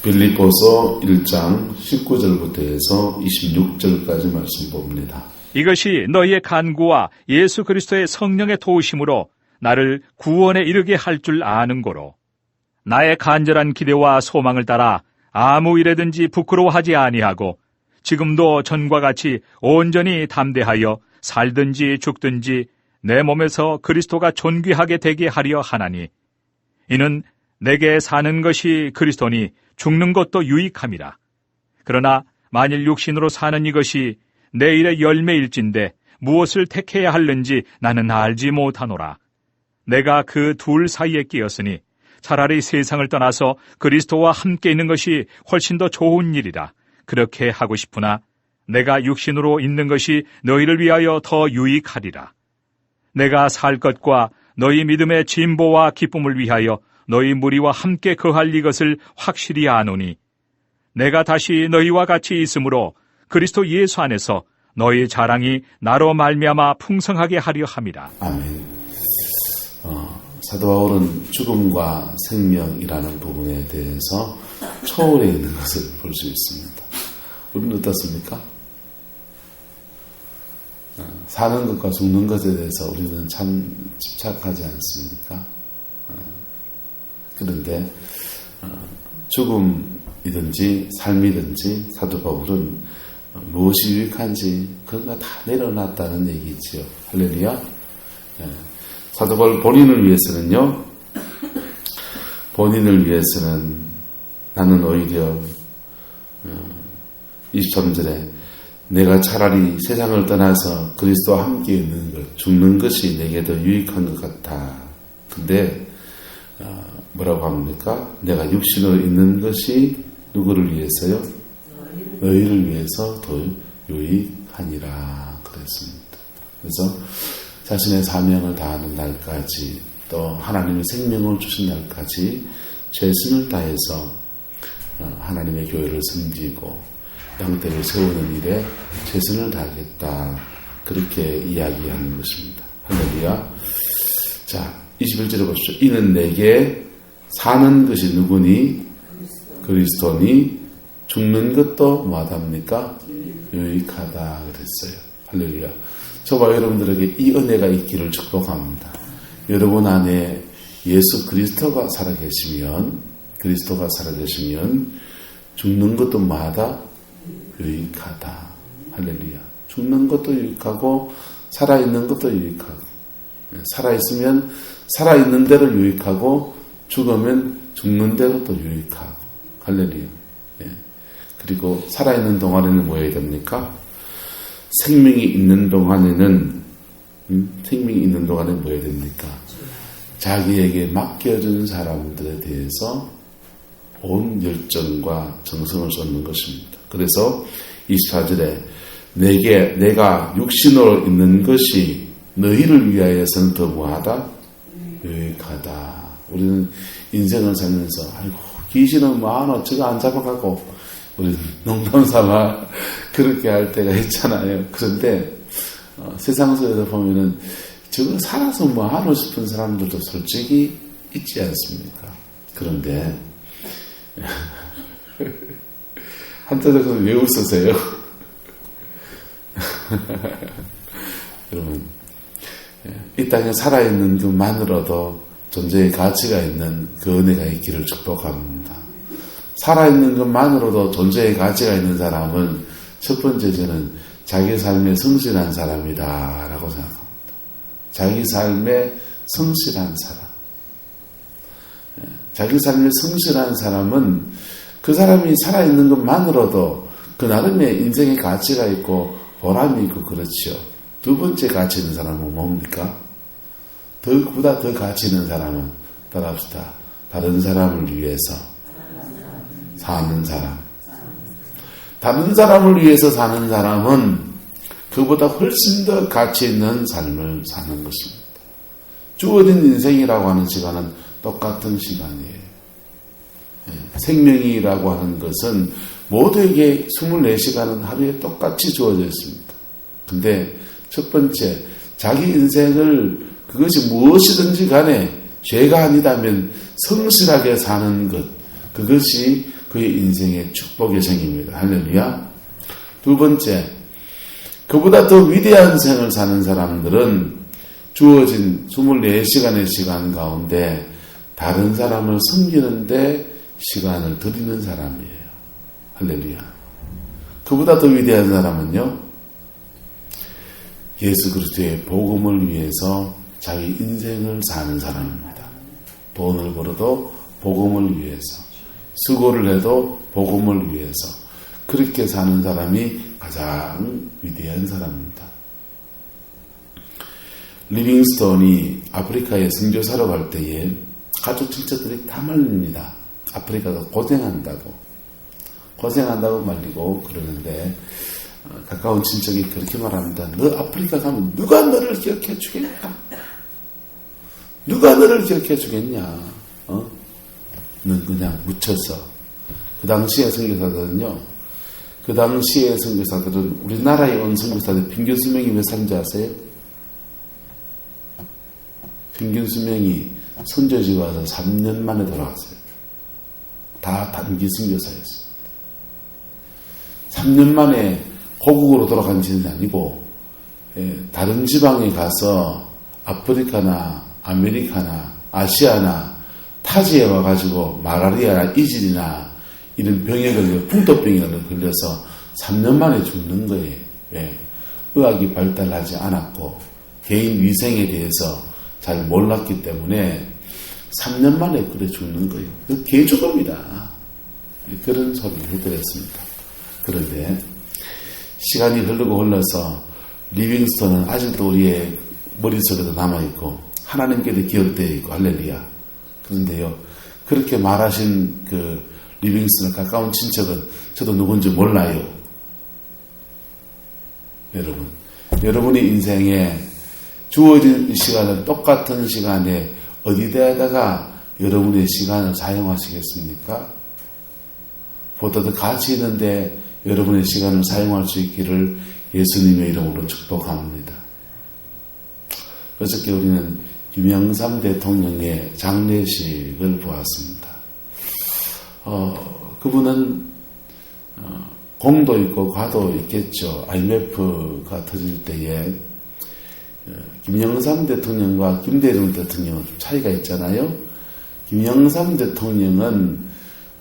빌립보서 1장 19절부터 해서 26절까지 말씀 봅니다. 이것이 너희의 간구와 예수 그리스도의 성령의 도우심으로 나를 구원에 이르게 할 줄 아는 고로 나의 간절한 기대와 소망을 따라 아무 일에든지 부끄러워하지 아니하고 지금도 전과 같이 온전히 담대하여 살든지 죽든지 내 몸에서 그리스도가 존귀하게 되게 하려 하나니 이는 내게 사는 것이 그리스도니 죽는 것도 유익함이라. 그러나 만일 육신으로 사는 이것이 내 일의 열매일진데 무엇을 택해야 할는지 나는 알지 못하노라. 내가 그 둘 사이에 끼었으니 차라리 세상을 떠나서 그리스도와 함께 있는 것이 훨씬 더 좋은 일이라. 그렇게 하고 싶으나 내가 육신으로 있는 것이 너희를 위하여 더 유익하리라. 내가 살 것과 너희 믿음의 진보와 기쁨을 위하여 너희 무리와 함께 거할 이것을 확실히 아노니 내가 다시 너희와 같이 있으므로 그리스도 예수 안에서 너희 자랑이 나로 말미암아 풍성하게 하려 함이라. 아멘. 사도 바울은 죽음과 생명이라는 부분에 대해서 초월해 있는 것을 볼 수 있습니다. 우리는 어떻습니까? 사는 것과 죽는 것에 대해서 우리는 참 집착하지 않습니까? 그런데 죽음이든지 삶이든지 사도 바울은 무엇이 유익한지 그런 거 다 내려놨다는 얘기지요. 할렐루야. 사도 바울 본인을 위해서는 나는 오히려 23절에 내가 차라리 세상을 떠나서 그리스도와 함께 있는 것, 죽는 것이 내게 더 유익한 것 같아. 근데 뭐라고 합니까? 내가 육신으로 있는 것이 누구를 위해서요? 너희를 위해서 더 유익하니라 그랬습니다. 그래서 자신의 사명을 다하는 날까지 또 하나님의 생명을 주신 날까지 최선을 다해서 하나님의 교회를 섬기고 양떼를 세우는 일에 최선을 다하겠다. 그렇게 이야기하는 것입니다. 할렐루야. 자, 21절에 보십시오. 이는 내게 사는 것이 누구니? 그리스도니 죽는 것도 뭐하답니까? 유익하다 그랬어요. 할렐루야. 저와 여러분들에게 이 은혜가 있기를 축복합니다. 여러분 안에 예수 그리스도가 살아계시면 죽는 것도 뭐하다? 유익하다. 할렐루야. 죽는 것도 유익하고 살아있는 것도 유익하고 살아있으면 살아있는 대로 유익하고 죽으면 죽는 대로 또 유익하고 할렐루야. 그리고 살아있는 동안에는 뭐 해야 됩니까? 생명이 있는 동안에는 뭐 해야 됩니까? 자기에게 맡겨준 사람들에 대해서 온 열정과 정성을 쏟는 것입니다. 그래서 24절에 내가 육신으로 있는 것이 너희를 위하여서는 더 뭐하다? 유익하다. 우리는 인생을 살면서 아이고 귀신은 뭐하노 저거 안 잡아가고 우리 농담삼아 그렇게 할 때가 있잖아요. 그런데 세상 속에서 보면은 저거 살아서 뭐하노 싶은 사람들도 솔직히 있지 않습니까? 그런데 한자적으로 왜 웃으세요? 여러분 이 땅에 살아있는 것만으로도 존재의 가치가 있는 그 은혜가 있기를 축복합니다. 살아있는 것만으로도 존재의 가치가 있는 사람은 첫 번째 저는 자기 삶에 성실한 사람이다 라고 생각합니다. 자기 삶에 성실한 사람. 자기 삶에 성실한 사람은 그 사람이 살아있는 것만으로도 그 나름의 인생의 가치가 있고 보람이 있고 그렇죠. 두 번째 가치 있는 사람은 뭡니까? 그보다 더 가치 있는 사람은 따라합시다. 다른 사람을 위해서 사는 사람. 다른 사람을 위해서 사는 사람은 그보다 훨씬 더 가치 있는 삶을 사는 것입니다. 주어진 인생이라고 하는 시간은 똑같은 시간이에요. 생명이라고 하는 것은 모두에게 24시간은 하루에 똑같이 주어져 있습니다. 근데 첫 번째, 자기 인생을 그것이 무엇이든지 간에 죄가 아니다면 성실하게 사는 것, 그것이 그의 인생의 축복의 생입니다. 할렐루야. 두 번째, 그보다 더 위대한 생을 사는 사람들은 주어진 24시간의 시간 가운데 다른 사람을 섬기는데 시간을 들이는 사람이에요. 할렐루야. 그보다 더 위대한 사람은요, 예수 그리스도의 복음을 위해서 자기 인생을 사는 사람입니다. 돈을 벌어도 복음을 위해서, 수고를 해도 복음을 위해서 그렇게 사는 사람이 가장 위대한 사람입니다. 리빙스톤이 아프리카에 선교사로 갈 때에 가족 친척들이 다 말립니다. 아프리카가 고생한다고 말리고 그러는데 가까운 친척이 그렇게 말합니다. 너 아프리카 가면 누가 너를 기억해 주겠냐? 누가 너를 기억해 주겠냐? 는 그냥 묻혀서. 그 당시에 선교사들은 우리나라에 온 선교사들 평균 수명이 몇 살인지 아세요? 평균 수명이 선교지 와서 3년 만에 돌아갔어요. 다 단기 선교사였어요. 3년 만에 고국으로 돌아간 지는 아니고 다른 지방에 가서 아프리카나 아메리카나 아시아나 타지에 와가지고 말라리아나 이질이나 이런 병에 걸려 풍토병에 걸려서 3년 만에 죽는 거예요. 왜? 의학이 발달하지 않았고 개인 위생에 대해서 잘 몰랐기 때문에 3년 만에 그래 죽는 거예요. 그 개죽음이다. 그런 소리를 해드렸습니다. 그런데 시간이 흘러서 리빙스톤은 아직도 우리의 머릿속에도 남아있고 하나님께도 기억되어 있고 할렐루야. 그런데요, 그렇게 말하신 그 리빙스톤의 가까운 친척은 저도 누군지 몰라요. 여러분의 인생에 주어진 시간은 똑같은 시간에 어디다가 여러분의 시간을 사용하시겠습니까? 보다 더 가치 있는데 여러분의 시간을 사용할 수 있기를 예수님의 이름으로 축복합니다. 어저께 우리는 김영삼 대통령의 장례식을 보았습니다. 그분은 공도 있고 과도 있겠죠. IMF가 터질 때에 김영삼 대통령과 김대중 대통령은 좀 차이가 있잖아요. 김영삼 대통령은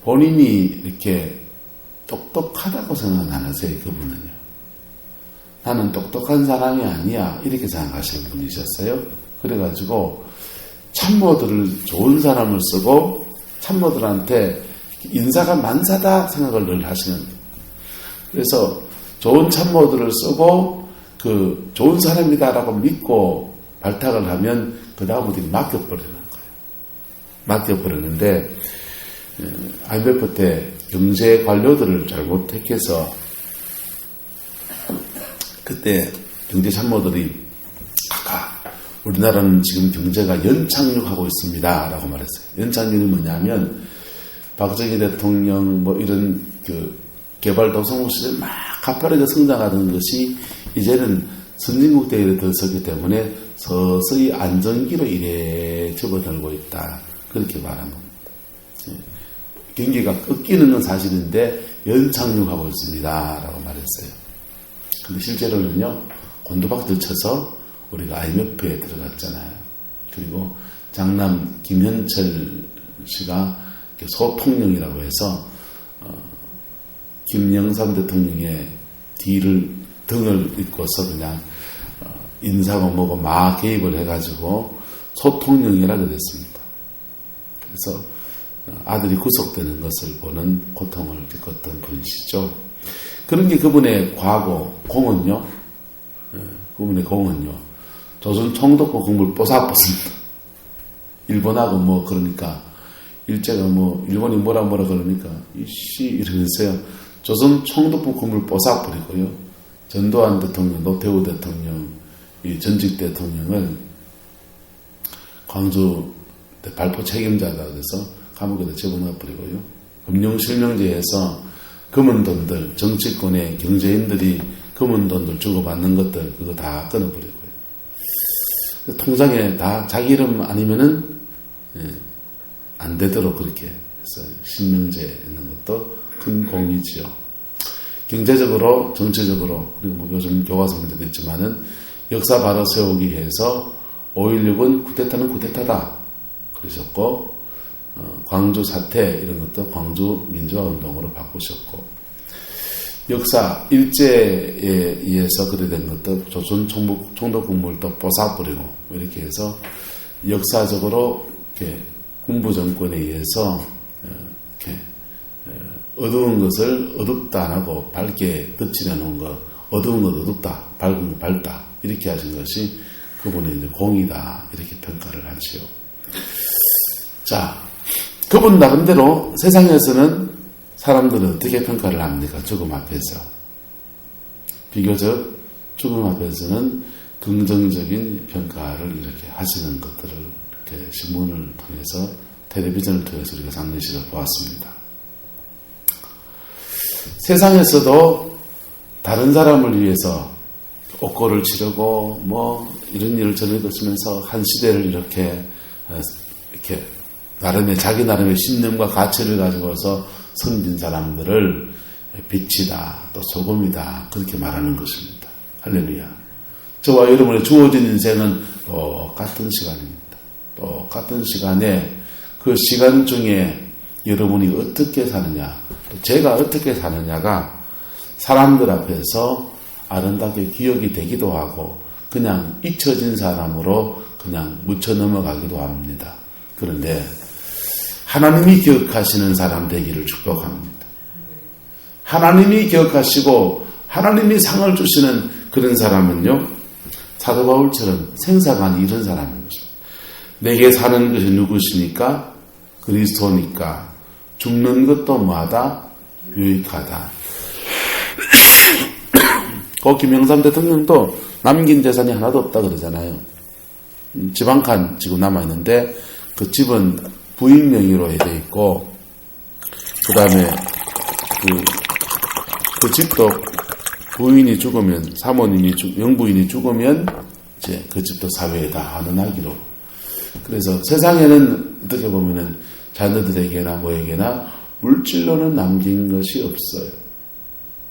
본인이 이렇게 똑똑하다고 생각 안 하세요. 그분은요. 나는 똑똑한 사람이 아니야 이렇게 생각하시는 분이셨어요. 그래가지고 참모들을 좋은 사람을 쓰고 참모들한테 인사가 만사다 생각을 늘 하시는 거예요. 그래서 좋은 참모들을 쓰고 그 좋은 사람이다라고 믿고 발탁을 하면 그 다음부터 맡겨버리는 거예요. 맡겨버리는데 IMF 때 경제 관료들을 잘못 택해서 그때 경제 참모들이 아까 우리나라는 지금 경제가 연착륙하고 있습니다 라고 말했어요. 연착륙이 뭐냐면 박정희 대통령 뭐 이런 그 개발도상국 시절 막 가파르게 성장하던 것이 이제는 선진국 대회에 들어서기 때문에 서서히 안정기로 이래 접어들고 있다. 그렇게 말한 겁니다. 경기가 꺾이는 건 사실인데 연착륙하고 있습니다 라고 말했어요. 근데 실제로는요, 곤두박질 쳐서 우리가 IMF에 들어갔잖아요. 그리고 장남 김현철 씨가 소통령이라고 해서 김영삼 대통령의 등을 잇고서 그냥 인사고 뭐고 막 개입을 해가지고 소통령이라 그랬습니다. 그래서 아들이 구속되는 것을 보는 고통을 겪었던 분이시죠. 그런 게 그분의 과거 공은요. 그분의 공은요. 조선 총독부 공부를 뽀사뽀습니다. 일본하고 뭐 그러니까 일제가 뭐 일본이 뭐라 그러니까 이씨 이러면서요. 조선 총독부 공부를 뽀사버리고요. 전두환 대통령, 노태우 대통령, 이 전직 대통령을 광주 발포 책임자다 그래서 감옥에다 집어넣어버리고요. 금융실명제에서 검은 돈들, 정치권의 경제인들이 검은 돈들 주고받는 것들 그거 다 끊어버리고요. 통장에 다 자기 이름 아니면은 안 되도록 그렇게 그래서 신명제 있는 것도 큰 공이지요. 경제적으로, 정치적으로, 그리고 뭐 요즘 교과서 문제도 있지만은 역사 바로 세우기 위해서 5.16은 쿠데타는 쿠데타다 그러셨고, 광주 사태 이런 것도 광주 민주화 운동으로 바꾸셨고, 역사 일제에 의해서 그래 된 것도 조선 총독 국물도 뽀사버리고 이렇게 해서 역사적으로 이렇게 군부 정권에 의해서 이렇게 어두운 것을 어둡다 안 하고 밝게 덧칠해 놓은 것, 어두운 것 어둡다, 밝은 것 밝다 이렇게 하신 것이 그분의 이제 공이다 이렇게 평가를 하지요. 자, 그분 나름대로 세상에서는 사람들은 어떻게 평가를 합니까? 죽음 앞에서. 비교적 죽음 앞에서는 긍정적인 평가를 이렇게 하시는 것들을 이렇게 신문을 통해서, 텔레비전을 통해서 우리가 장례식을 보았습니다. 세상에서도 다른 사람을 위해서 옥고를 치르고 뭐 이런 일을 저런 것이면서 한 시대를 이렇게 자기 나름의 신념과 가치를 가지고서 섬긴 사람들을 빛이다, 또 소금이다, 그렇게 말하는 것입니다. 할렐루야. 저와 여러분의 주어진 인생은 똑같은 시간입니다. 똑같은 시간에 그 시간 중에 여러분이 어떻게 사느냐, 또 제가 어떻게 사느냐가 사람들 앞에서 아름답게 기억이 되기도 하고 그냥 잊혀진 사람으로 그냥 묻혀 넘어가기도 합니다. 그런데 하나님이 기억하시는 사람 되기를 축복합니다. 하나님이 기억하시고 하나님이 상을 주시는 그런 사람은요, 사도 바울처럼 생사관이 이런 사람인 것입니다. 내게 사는 것이 누구시니까? 그리스도니까 죽는 것도 뭐하다? 유익하다. 고 김영삼 대통령도 남긴 재산이 하나도 없다 그러잖아요. 집 한 칸 지금 남아있는데 그 집은 부인 명의로 되어 있고, 그 다음에 그 집도 부인이 죽으면, 영부인이 죽으면 이제 그 집도 사회에 다 안원하기로. 그래서 세상에는 어떻게 보면은 자녀들에게나 뭐에게나 물질로는 남긴 것이 없어요.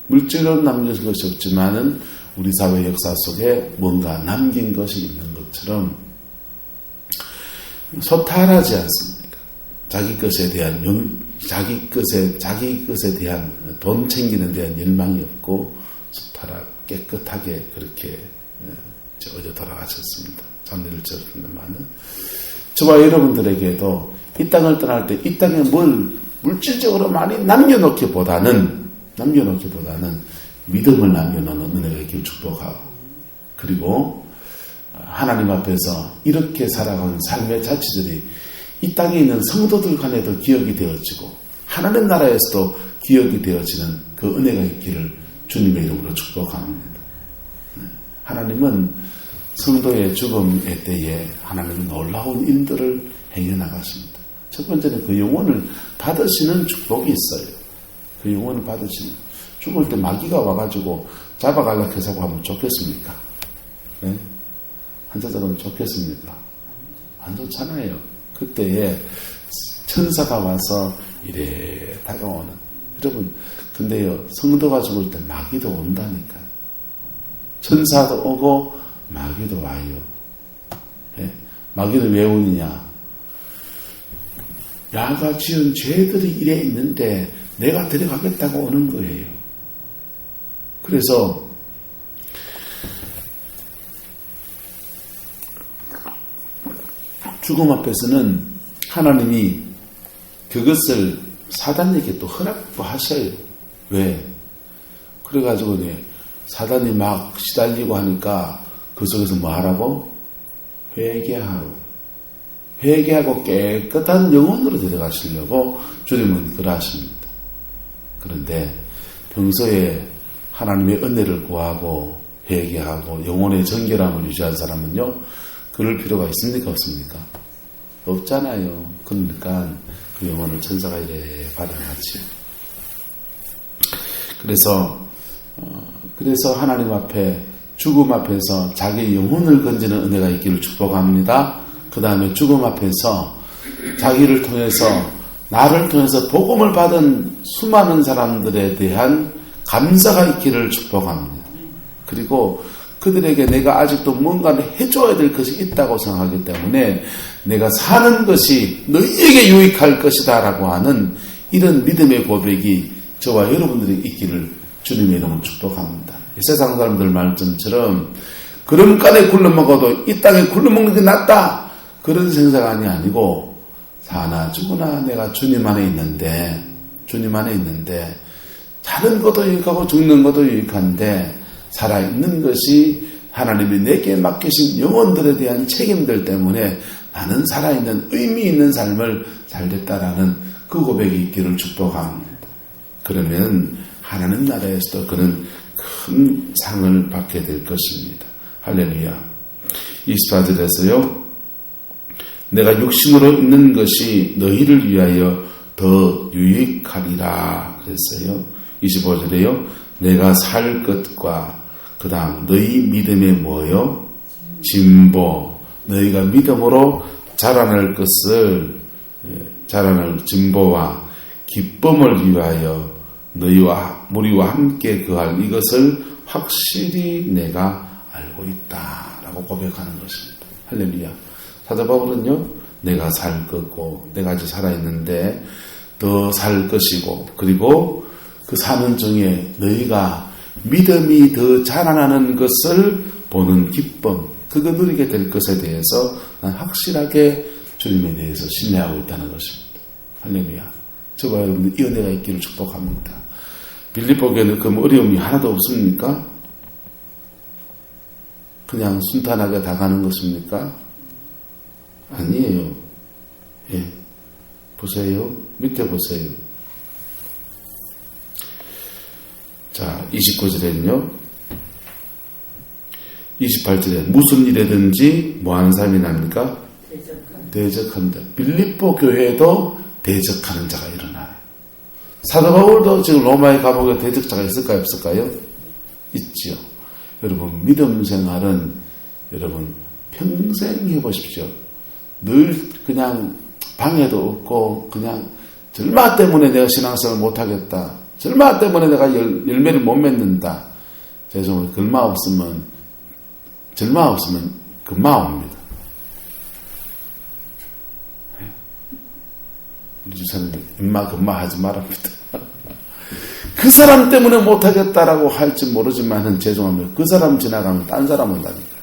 물질로는 남긴 것이 없지만은 우리 사회 역사 속에 뭔가 남긴 것이 있는 것처럼 소탈하지 않습니까? 자기 것에 대한 돈 챙기는 데한 열망이 없고 소탈하게 깨끗하게 그렇게 어제 돌아가셨습니다. 장례를 치렀습니다만은 저와 여러분들에게도 이 땅을 떠날 때 이 땅에 뭘 물질적으로 많이 남겨놓기보다는 믿음을 남겨놓는 은혜가 있기를 축복하고, 그리고 하나님 앞에서 이렇게 살아가는 삶의 자취들이 이 땅에 있는 성도들 간에도 기억이 되어지고 하나님 나라에서도 기억이 되어지는 그 은혜가 있기를 주님의 이름으로 축복합니다. 하나님은 성도의 죽음의 때에 하나님은 놀라운 일들을 행해나가십니다. 첫 번째는 그 영혼을 받으시는 축복이 있어요. 그 영혼을 받으시는. 죽을 때 마귀가 와가지고 잡아가려고 해서 하면 좋겠습니까? 네? 한자적으로 좋겠습니까? 안 좋잖아요. 그때에 천사가 와서 이래 다가오는. 여러분, 근데요, 성도가 죽을 때 마귀도 온다니까요. 천사도 오고 마귀도 와요. 네? 마귀는 왜 오느냐? 야가 지은 죄들이 이래 있는데 내가 데려가겠다고 오는 거예요. 그래서 죽음 앞에서는 하나님이 그것을 사단에게 또 허락도 하셔요. 왜? 그래가지고 사단이 막 시달리고 하니까 그 속에서 뭐 하라고? 회개하고 깨끗한 영혼으로 데려가시려고 주님은 그러하십니다. 그런데 평소에 하나님의 은혜를 구하고 회개하고 영혼의 정결함을 유지한 사람은요, 그럴 필요가 있습니까? 없습니까? 없잖아요. 그러니까 그 영혼을 천사가 이래 받아가지요. 그래서 하나님 앞에, 죽음 앞에서 자기 영혼을 건지는 은혜가 있기를 축복합니다. 그 다음에 죽음 앞에서 자기를 통해서 나를 통해서 복음을 받은 수많은 사람들에 대한 감사가 있기를 축복합니다. 그리고 그들에게 내가 아직도 뭔가를 해줘야 될 것이 있다고 생각하기 때문에 내가 사는 것이 너희에게 유익할 것이다 라고 하는 이런 믿음의 고백이 저와 여러분들이 있기를 주님의 이름으로 축복합니다. 세상 사람들 말씀처럼 그름간에 굴러먹어도 이 땅에 굴러먹는 게 낫다 그런 생각이 아니고 사나 죽으나 내가 주님 안에 있는데 사는 것도 유익하고 죽는 것도 유익한데 살아있는 것이 하나님이 내게 맡기신 영혼들에 대한 책임들 때문에 나는 살아있는 의미 있는 삶을 살겠다라는 그 고백이 있기를 축복합니다. 그러면 하나님 나라에서도 그는 큰 상을 받게 될 것입니다. 할렐루야. 24절에서요. 내가 육신으로 있는 것이 너희를 위하여 더 유익하리라 그랬어요. 25절에요. 내가 살 것과 그 다음 너희 믿음에 뭐요? 진보. 너희가 믿음으로 자라날 것을 자라날 진보와 기쁨을 위하여 너희와 우리와 함께 거할 이것을 확실히 내가 알고 있다라고 고백하는 것입니다. 할렐루야. 사도 바울은요. 내가 살 거고 내가 아직 살아있는데 더 살 것이고 그리고 그 사는 중에 너희가 믿음이 더 자라나는 것을 보는 기쁨 그거 누리게 될 것에 대해서 난 확실하게 주님에 대해서 신뢰하고 있다는 것입니다. 할렐루야. 저와 여러분들 이 은혜가 있기를 축복합니다. 빌립보 교회는 그 어려움이 하나도 없습니까? 그냥 순탄하게 다 가는 것입니까? 아니에요. 예. 보세요. 밑에 보세요. 자, 29절에는요. 28절에 무슨 일이든지 뭐하는 사람이 납니까? 대적한다. 빌립보 교회에도 대적하는 자가 일어나요. 사도 바울도 지금 로마의 감옥에 대적자가 있을까요? 없을까요? 있지요. 여러분 믿음 생활은 여러분 평생 해보십시오. 늘 그냥 방해도 없고 그냥 절마 때문에 내가 신앙생활을 못하겠다. 절마 때문에 내가 열매를 못 맺는다. 죄송해요. 절마 없으면 금방 옵니다. 우리 주사님 임마 금마 하지 말합니다. 그 사람 때문에 못하겠다라고 할지 모르지만은 죄송합니다. 그 사람 지나가면 딴 사람 온다니까.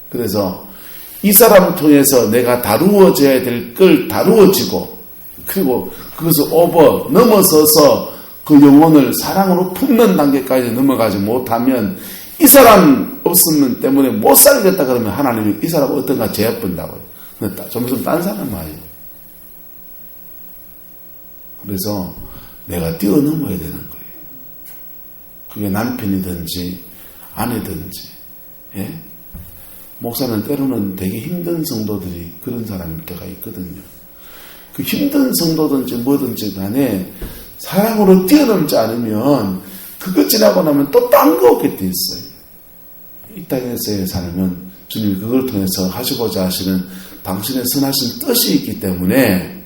그래서 이 사람을 통해서 내가 다루어져야 될 걸 다루어지고 그리고 그것을 넘어서서 그 영혼을 사랑으로 품는 단계까지 넘어가지 못하면 이 사람 없으면 때문에 못 살겠다 그러면 하나님이 이 사람 어떤가 제압한다고요. 근데 좀 있으면 딴 사람 와요. 그래서 내가 뛰어넘어야 되는 거예요. 그게 남편이든지 아내든지 예? 목사는 때로는 되게 힘든 성도들이 그런 사람일 때가 있거든요. 그 힘든 성도든지 뭐든지 간에 사랑으로 뛰어넘지 않으면 그것 지나고 나면 또 딴 거 없게 돼 있어요. 이 땅에서의 삶은 주님이 그걸 통해서 하시고자 하시는 당신의 선하신 뜻이 있기 때문에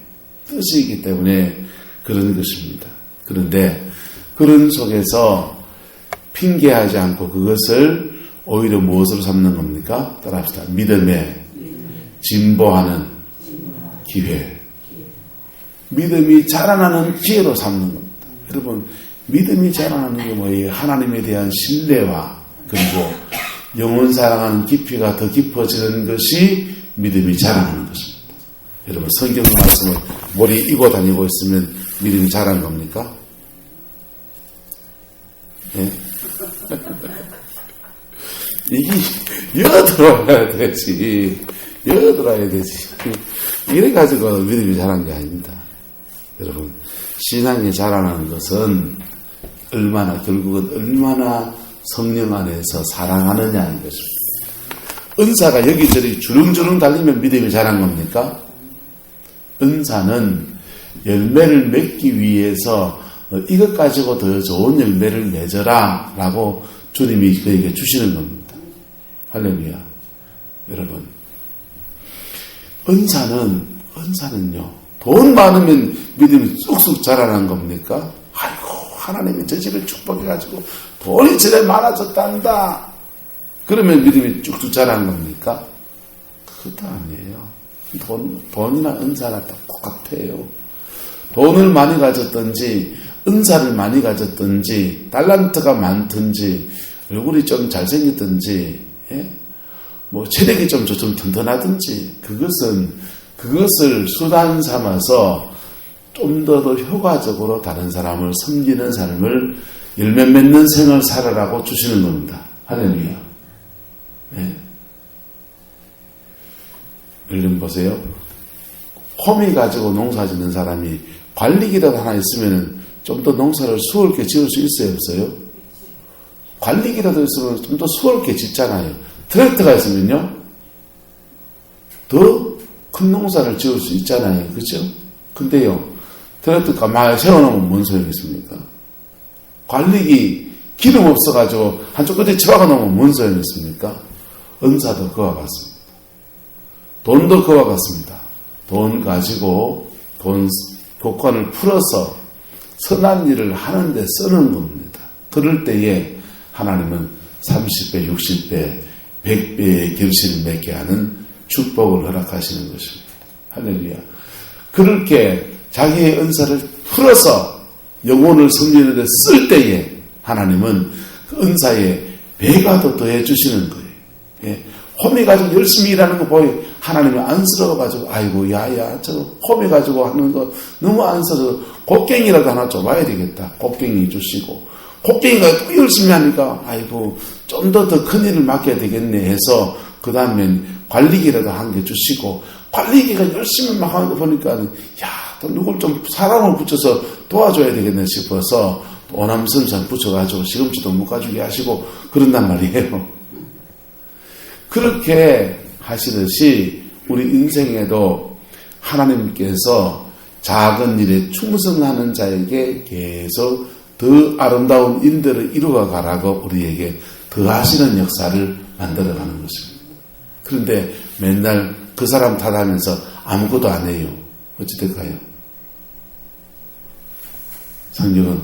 그런 것입니다. 그런데 그런 속에서 핑계하지 않고 그것을 오히려 무엇으로 삼는 겁니까? 따라합시다. 믿음에 진보하는 기회. 믿음이 자라나는 기회로 삼는 겁니다. 여러분, 믿음이 자라나는 게 뭐예요? 하나님에 대한 신뢰와 그리고 영혼 사랑하는 깊이가 더 깊어지는 것이 믿음이 자라나는 것입니다. 여러분, 성경 말씀을 머리 이고 다니고 있으면 믿음이 자라는 겁니까? 예? 이게 여들어야 되지. 이래 가지고 믿음이 자란 게 아닙니다. 여러분, 신앙이 자라나는 것은 결국은 얼마나 성령 안에서 사랑하느냐는 것입니다. 은사가 여기저기 주렁주렁 달리면 믿음이 자란 겁니까? 은사는 열매를 맺기 위해서 이것 가지고 더 좋은 열매를 맺어라 라고 주님이 그에게 주시는 겁니다. 할렐루야. 여러분, 은사는요 돈 많으면 믿음이 쑥쑥 자라난 겁니까? 아이고, 하나님이 저 집을 축복해가지고 돈이 저래 많아졌단다. 그러면 믿음이 쭉쭉 자라는 겁니까? 그것도 아니에요. 돈이나 은사나 똑같아요. 돈을 많이 가졌든지, 은사를 많이 가졌든지, 달란트가 많든지, 얼굴이 좀 잘생겼든지, 예? 체력이 좀 튼튼하든지, 그것을 수단 삼아서 좀 더 효과적으로 다른 사람을 섬기는 삶을 열매 맺는 생을 살아라고 주시는 겁니다. 할렐루야. 네. 여러분 보세요. 홈이 가지고 농사 짓는 사람이 관리기라도 하나 있으면 좀 더 농사를 수월하게 지을 수 있어요, 없어요? 관리기라도 있으면 좀 더 수월하게 짓잖아요. 트랙터가 있으면요, 더 큰 농사를 지을 수 있잖아요. 그죠? 근데요, 트랙터 가만히 세워놓으면 뭔 소용이 있습니까? 관리기 기름 없어가지고 한쪽 끝에 쳐박아 놓으면 뭔 소용이 있습니까? 은사도 그와 같습니다. 돈도 그와 같습니다. 돈 가지고 교권을 풀어서 선한 일을 하는데 쓰는 겁니다. 그럴 때에 하나님은 30배, 60배, 100배의 결실을 맺게 하는 축복을 허락하시는 것입니다. 할렐루야. 그렇게 자기의 은사를 풀어서 영혼을 섬기는 데 쓸 때에 하나님은 그 은사에 배가 더 더해 주시는 거예요. 예. 홈이 가지고 열심히 일하는 거 보이 하나님이 안쓰러워가지고, 아이고, 저 홈이 가지고 하는 거 너무 안쓰러워. 곡괭이라도 하나 줘봐야 되겠다. 곡괭이 주시고, 곡괭이가 또 열심히 하니까, 아이고, 좀 더 큰 일을 맡겨야 되겠네 해서, 그 다음엔 관리기라도 한 개 주시고, 관리기가 열심히 막 하는 거 보니까, 또 누굴 좀 사람을 붙여서 도와줘야 되겠네 싶어서, 오남선산 붙여가지고 시금치도 묶어주게 하시고, 그런단 말이에요. 그렇게 하시듯이 우리 인생에도 하나님께서 작은 일에 충성하는 자에게 계속 더 아름다운 일들을 이루어 가라고 우리에게 더 하시는 역사를 만들어가는 것입니다. 그런데 맨날 그 사람 탓하면서 아무것도 안 해요. 어찌 될까요? 성경은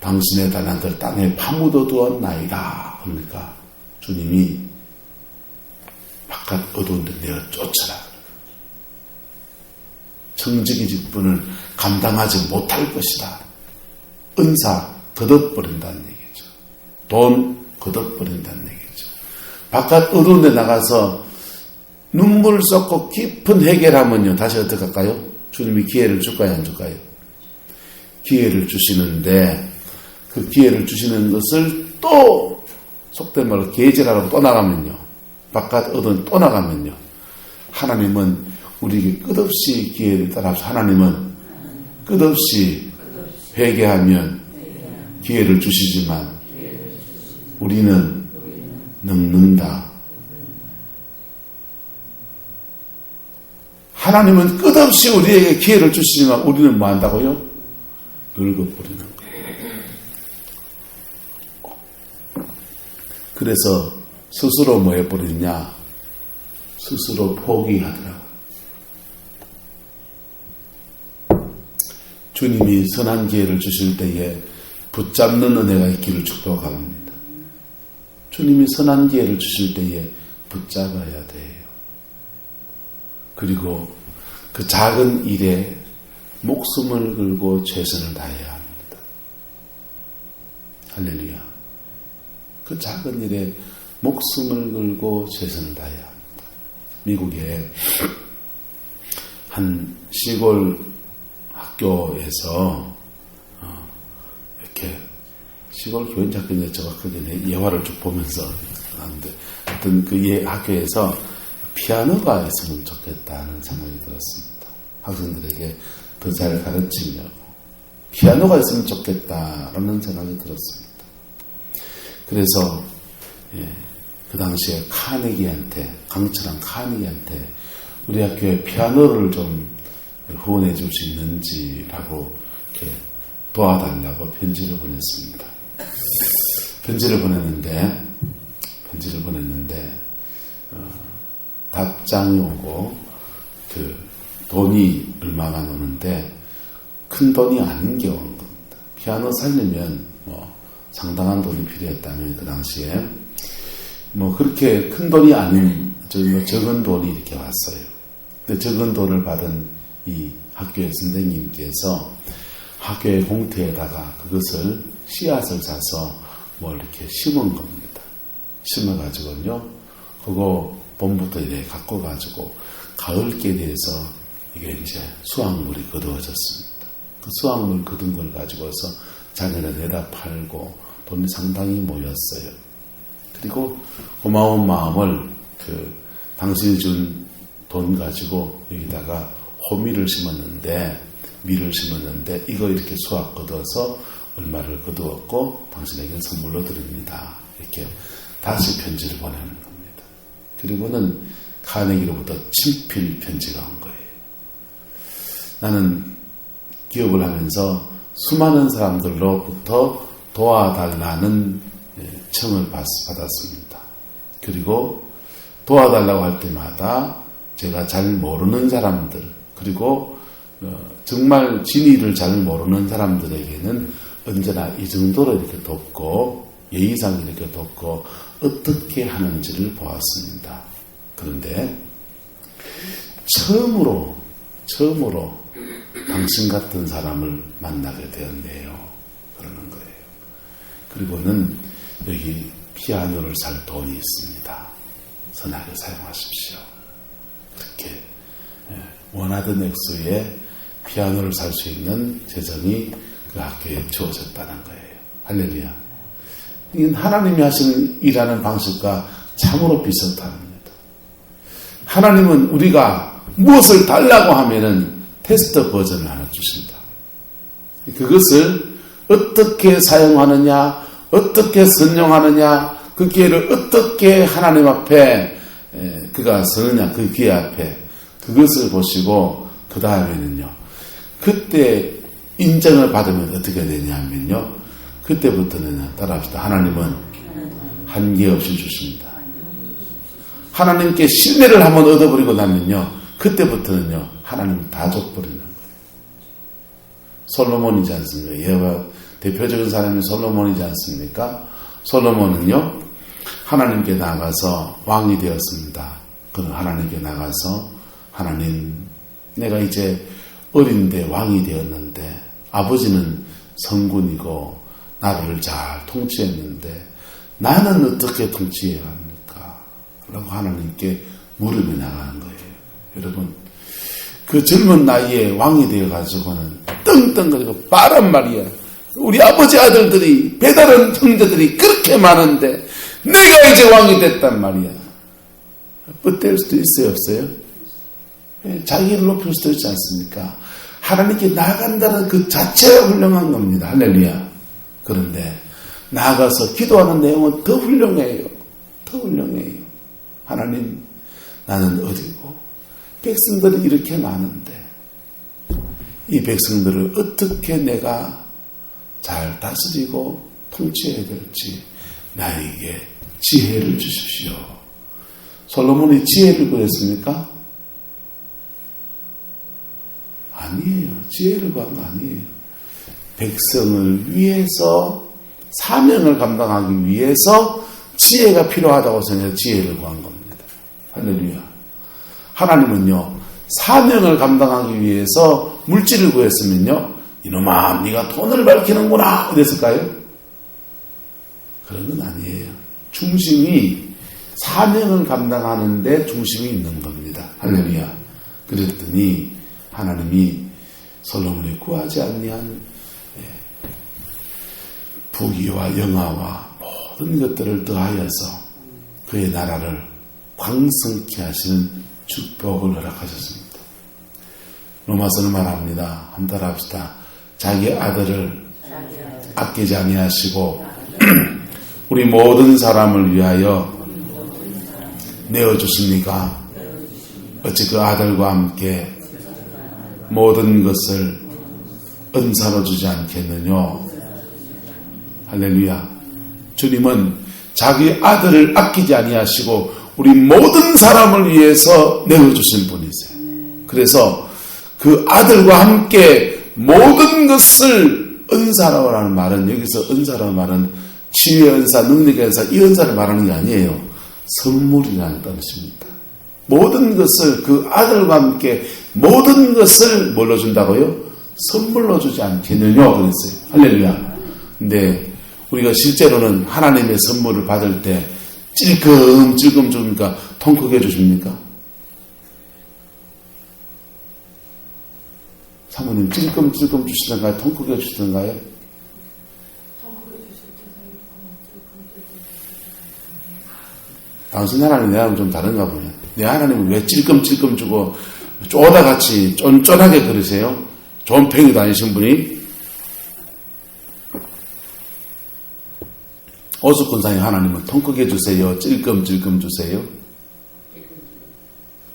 당신의 달란트를 땅에 파묻어 두었나이다 합니까? 주님이 바깥 어두운데 내가 쫓아라. 청지기 직분을 감당하지 못할 것이다. 은사 거둬버린다는 얘기죠. 돈 거둬버린다는 얘기죠. 바깥 어두운 데 나가서 눈물 쏟고 깊은 해결하면요. 다시 어떻게 할까요? 주님이 기회를 줄까요? 안 줄까요? 기회를 주시는데 그 기회를 주시는 것을 또 속된 말로 계절하라고 또 나가면요. 바깥 어두운 또 나가면요. 하나님은 우리에게 끝없이 기회를 따라서 하나님은 끝없이 회개하면 기회를 주시지만 우리는 늙는다. 하나님은 끝없이 우리에게 기회를 주시지만 우리는 뭐 한다고요? 늙어버리는 거예요. 그래서 스스로 뭐 해버리냐? 스스로 포기하더라고요. 주님이 선한 기회를 주실 때에 붙잡는 은혜가 있기를 축복합니다. 주님이 선한 기회를 주실 때에 붙잡아야 돼요. 그리고 그 작은 일에 목숨을 걸고 최선을 다해야 합니다. 할렐루야. 그 작은 일에 목숨을 걸고 최선을 다해야 합니다. 미국에 한 시골 학교에서 이렇게 시골 교인 작가인데 정확하게 예화를 쭉 보면서 하는데 어떤 그 학교에서 피아노가 있으면 좋겠다는 생각이 들었습니다. 학생들에게 더 잘 가르치려고 피아노가 있으면 좋겠다라는 생각이 들었습니다. 그래서 그 당시에 강철한 카네기한테 우리 학교에 피아노를 좀 후원해 줄 수 있는지라고 이렇게 도와달라고 편지를 보냈습니다. 편지를 보냈는데 답장이 오고 그 돈이 얼마가 노는데 큰 돈이 아닌 경우인 겁니다. 피아노 살려면 상당한 돈이 필요했다면 그 당시에 그렇게 큰 돈이 아닌 적은 돈이 이렇게 왔어요. 근데 적은 돈을 받은 이 학교의 선생님께서 학교의 공터에다가 그것을 씨앗을 사서 이렇게 심은 겁니다. 심어가지고요, 그거 봄부터 이렇게 갖고 가지고 가을께 돼서 이게 이제 수확물이 거두어졌습니다. 그 수확물 거둔 걸 가지고서 자기네 내다 팔고 돈이 상당히 모였어요. 그리고 고마운 마음을 당신이 준 돈 가지고 여기다가 호미를 심었는데, 밀을 심었는데 이거 이렇게 수확 거두어서 얼마를 거두었고 당신에게 선물로 드립니다. 이렇게 다시 편지를 보내는 겁니다. 그리고는 카네기로부터 친필 편지가 온 거예요. 나는 기업을 하면서 수많은 사람들로부터 도와달라는 청을 받았습니다. 그리고 도와달라고 할 때마다 제가 잘 모르는 사람들, 그리고 정말 진의를 잘 모르는 사람들에게는 언제나 이 정도로 이렇게 돕고 예의상 이렇게 돕고 어떻게 하는지를 보았습니다. 그런데 처음으로 당신 같은 사람을 만나게 되었네요. 그러는 거예요. 그리고는 여기 피아노를 살 돈이 있습니다. 선하게 사용하십시오. 그렇게 원하던 액수의 피아노를 살 수 있는 재정이 그 학교에 주어졌다는 거예요. 할렐루야. 이건 하나님이 하시는 일하는 방식과 참으로 비슷합니다. 하나님은 우리가 무엇을 달라고 하면은 테스트 버전을 하나 주신다. 그것을 어떻게 사용하느냐, 어떻게 선용하느냐, 그 기회를 어떻게 하나님 앞에 그가 서느냐, 그 기회 앞에 그것을 보시고 그 다음에는요, 그때 인정을 받으면 어떻게 되냐면요, 그때부터는 따라합시다. 하나님은 한계 없이 주십니다. 하나님께 신뢰를 한번 얻어버리고 나면요, 그때부터는요, 하나님 다 줘버리는 거예요. 솔로몬이지 않습니까? 여호와 대표적인 사람이 솔로몬이지 않습니까? 솔로몬은요, 하나님께 나가서 왕이 되었습니다. 그는 하나님께 나가서, 하나님, 내가 이제 어린데 왕이 되었는데 아버지는 성군이고 나라를 잘 통치했는데 나는 어떻게 통치해야 합니까? 라고 하나님께 무릎이 나가는 거예요. 여러분, 그 젊은 나이에 왕이 되어가지고는 떵떵거리고 빠란 말이야. 우리 아버지 아들들이, 배다른 형제들이 그렇게 많은데 내가 이제 왕이 됐단 말이야. 뻗댈 수도 있어요, 없어요? 자기를 높일 수도 있지 않습니까? 하나님께 나아간다는 그 자체가 훌륭한 겁니다. 할렐루야. 그런데 나아가서 기도하는 내용은 더 훌륭해요. 더 훌륭해요. 하나님, 나는 어디고 백성들이 이렇게 많은데 이 백성들을 어떻게 내가 잘 다스리고 통치해야 될지 나에게 지혜를 주십시오. 솔로몬이 지혜를 구했습니까? 아니에요. 지혜를 구한 거 아니에요. 백성을 위해서, 사명을 감당하기 위해서 지혜가 필요하다고 생각해서 지혜를 구한 겁니다. 할렐루야. 하나님은요, 사명을 감당하기 위해서 물질을 구했으면요, 이놈아, 네가 돈을 밝히는구나 이랬을까요? 그런 건 아니에요. 중심이 사명을 감당하는 데 중심이 있는 겁니다. 할렐루야. 그랬더니 하나님이 솔로몬이 구하지 아니한 부귀와 영화와 모든 것들을 더하여서 그의 나라를 광성케 하시는 축복을 허락하셨습니다. 로마서는 말합니다. 한번 따라합시다. 자기 아들을 아끼지 아니하시고 우리 모든 사람을 위하여 내어주십니까? 어찌 그 아들과 함께 모든 것을 은사로 주지 않겠느냐? 할렐루야. 주님은 자기 아들을 아끼지 아니하시고 우리 모든 사람을 위해서 내어주신 분이세요. 그래서 그 아들과 함께 모든 것을 은사라는 말은 여기서 은사라는 말은 치유의 은사, 능력의 은사 이 은사를 말하는 게 아니에요. 선물이라는 뜻입니다. 모든 것을 그 아들과 함께 모든 것을 뭘로 준다고요? 선물로 주지 않겠느냐 그랬어요. 할렐루야. 근데 우리가 실제로는 하나님의 선물을 받을 때 찔끔찔끔 줍니까? 통 크게 주십니까? 사모님 찔끔찔끔 주시던가요? 통 크게 주시던가요? 당신 하나님 내랑 좀 다른가 보네. 내 하나님은 왜 찔끔찔끔 주고 쪼다같이 쫀쫀하게 그러세요? 좋은 팽이 다니신 분이 오수권상의 하나님은 통 크게 주세요? 찔끔찔끔 주세요?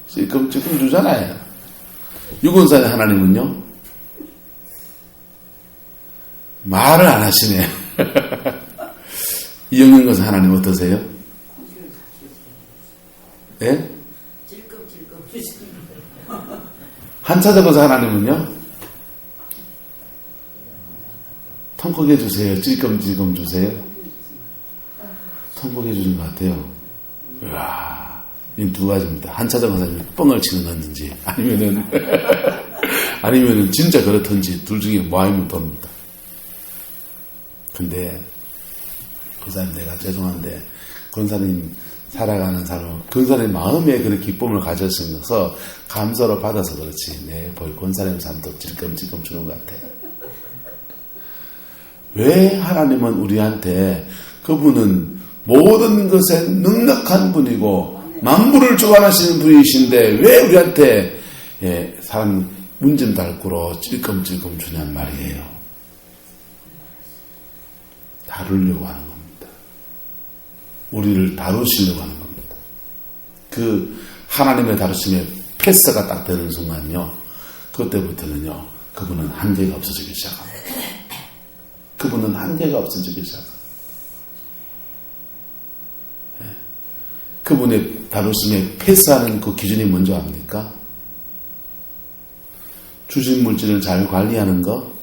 찔끔찔끔 주잖아요. 유권상의 하나님은요? 말을 안 하시네. 이영현 권사 하나님 어떠세요? 예? 한차대 권사 하나님은요? 통 크게 주세요? 찔끔찔끔 주세요? 통 크게 주는 것 같아요. 이야, 이 두 가지입니다. 한차대 권사님이 뻥을 치는 건지 아니면은 진짜 그렇든지 둘 중에 뭐 하면 돕니다. 근데 권사님 내가 죄송한데 권사님 살아가는 사람, 권사님 마음에 그런 기쁨을 가졌으면서 감사로 받아서 그렇지. 내 권사님 삶도 찔끔찔끔 주는 것 같아. 왜 하나님은 우리한테 그분은 모든 것에 능력한 분이고 만물을 주관하시는 분이신데 왜 우리한테 사람 문진달구로 찔끔찔끔 주냔 말이에요. 다루려고 하는 겁니다. 우리를 다루시려고 하는 겁니다. 그 하나님의 다루심에 패스가 딱 되는 순간요. 그때부터는요. 그분은 한계가 없어지기 시작합니다. 그분은 한계가 없어지기 시작합니다. 그분의 다루심에 패스하는 그 기준이 뭔지 압니까? 주신 물질을 잘 관리하는 거?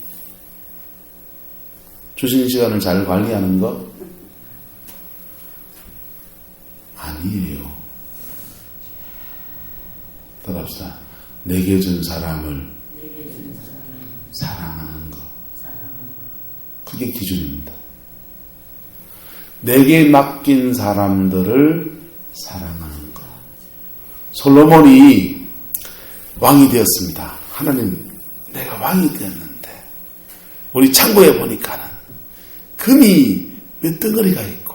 주신 시간을 잘 관리하는 거? 아니에요. 따라합시다. 내게 준 사람을 사랑하는 것. 그게 기준입니다. 내게 맡긴 사람들을 사랑하는 것. 솔로몬이 왕이 되었습니다. 하나님, 내가 왕이 되었는데 우리 창고에 보니까는 금이 몇 덩어리가 있고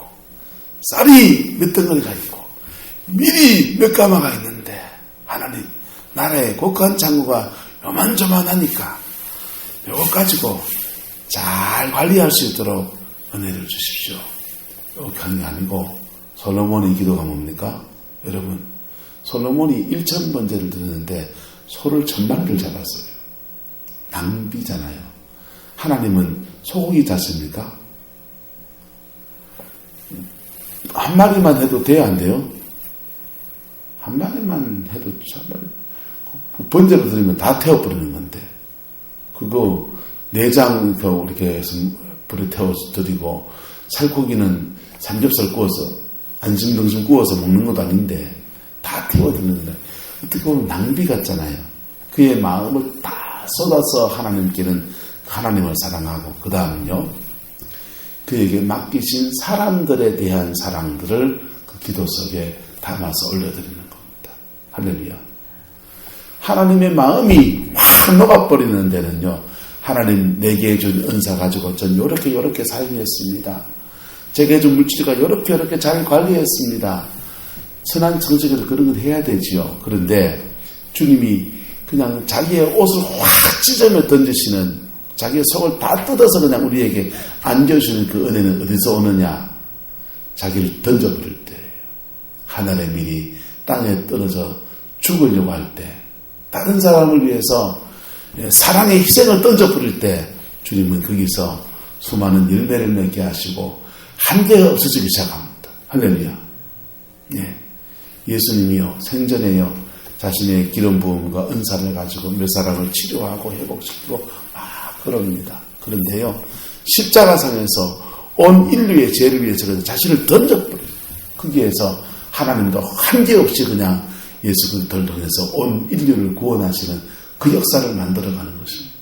쌀이 몇 덩어리가 있고 밀이 몇 가마가 있는데 하나님 나라의 고가한 창고가 요만조만하니까 요거 가지고 잘 관리할 수 있도록 은혜를 주십시오. 이렇게 하는 게 아니고 솔로몬의 기도가 뭡니까? 여러분 솔로몬이 1000번제를 드렸는데 소를 1000마리를 잡았어요. 낭비잖아요. 하나님은 소고기 잡습니까? 한 마리만 해도 돼요, 안 돼요? 한 마리만 해도 참 번제로 드리면 다 태워버리는 건데 그거 내장 이렇게 해서 불에 태워서 드리고 살코기는 삼겹살 구워서 안심등심 구워서 먹는 것도 아닌데 다 태워드리는데 어떻게 보면 낭비 같잖아요. 그의 마음을 다 쏟아서 하나님께는 하나님을 사랑하고 그 다음은요 그에게 맡기신 사람들에 대한 사랑들을 그 기도 속에 담아서 올려드리는 겁니다. 할렐루야. 하나님의 마음이 확 녹아버리는 데는요 하나님 내게 준 은사 가지고 전 요렇게 사용했습니다. 제게 준 물질과 요렇게 잘 관리했습니다. 선한 성적으로 그런 걸 해야 되지요. 그런데 주님이 그냥 자기의 옷을 확 찢으며 던지시는 자기의 속을 다 뜯어서 그냥 우리에게 안겨주시는 그 은혜는 어디서 오느냐? 자기를 던져버릴 때예요. 하늘의 밀이 땅에 떨어져 죽으려고 할 때, 다른 사람을 위해서 사랑의 희생을 던져버릴 때 주님은 거기서 수많은 열매를 맺게 하시고 한계가 없어지기 시작합니다. 할렐루야. 예. 예수님이요 생전에요 자신의 기름 부음과 은사를 가지고 몇 사람을 치료하고 회복시키고 막 그럽니다. 그런데요, 십자가상에서 온 인류의 죄를 위해서 자신을 던져버려요. 거기에서 하나님도 한계없이 그냥 예수 그리스도를 통해서 온 인류를 구원하시는 그 역사를 만들어가는 것입니다.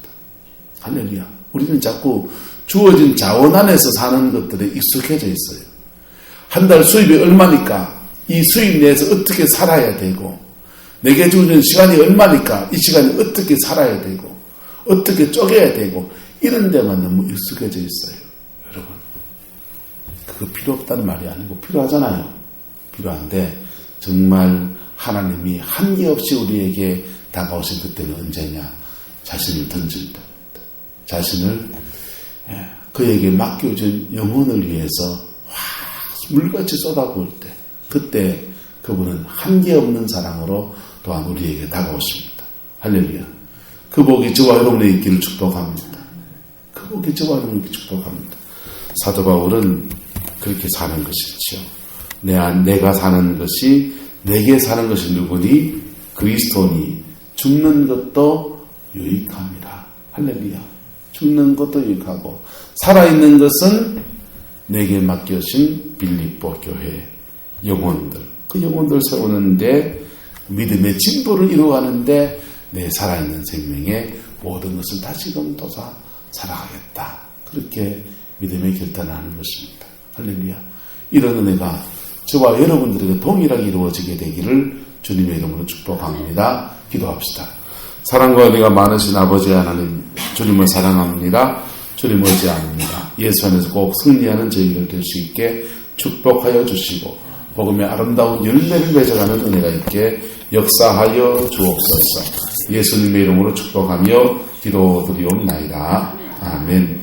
할렐루야. 우리는 자꾸 주어진 자원 안에서 사는 것들에 익숙해져 있어요. 한 달 수입이 얼마니까 이 수입 내에서 어떻게 살아야 되고, 내게 주어진 시간이 얼마니까 이 시간이 어떻게 살아야 되고, 어떻게 쪼개야 되고, 이런 데만 너무 익숙해져 있어요. 여러분, 그거 필요 없다는 말이 아니고 필요하잖아요. 필요한데 정말 하나님이 한계없이 우리에게 다가오신 그때는 언제냐? 자신을 던진다. 자신을 그에게 맡겨준 영혼을 위해서 물같이 쏟아부을 때, 그때 그분은 한계없는 사랑으로 또한 우리에게 다가오십니다. 할렐루야. 그 복이 저와 여러분의 있기를 축복합니다. 그 복이 저와 여러분에게 축복합니다. 사도 바울은 그렇게 사는 것이죠. 내가 사는 것이, 내게 사는 것이 누구니? 그리스도니. 죽는 것도 유익함이라. 할렐루야. 죽는 것도 유익하고, 살아있는 것은 내게 맡겨진 빌립보 교회 영혼들, 그 영혼들 세우는데, 믿음의 진보를 이루어가는데 내 살아있는 생명의 모든 것을 다시금 돋아 살아가겠다. 그렇게 믿음의 결단을 하는 것입니다. 할렐루야. 이런 은혜가 저와 여러분들에게 동일하게 이루어지게 되기를 주님의 이름으로 축복합니다. 기도합시다. 사랑과 은혜가 많으신 아버지 하나님, 주님을 사랑합니다. 주님 의지합니다. 예수 안에서 꼭 승리하는 저희들 될 수 있게 축복하여 주시고, 복음의 아름다운 열매를 맺어가는 은혜가 있게 역사하여 주옵소서. 예수님의 이름으로 축복하며 기도드리옵나이다. 아멘.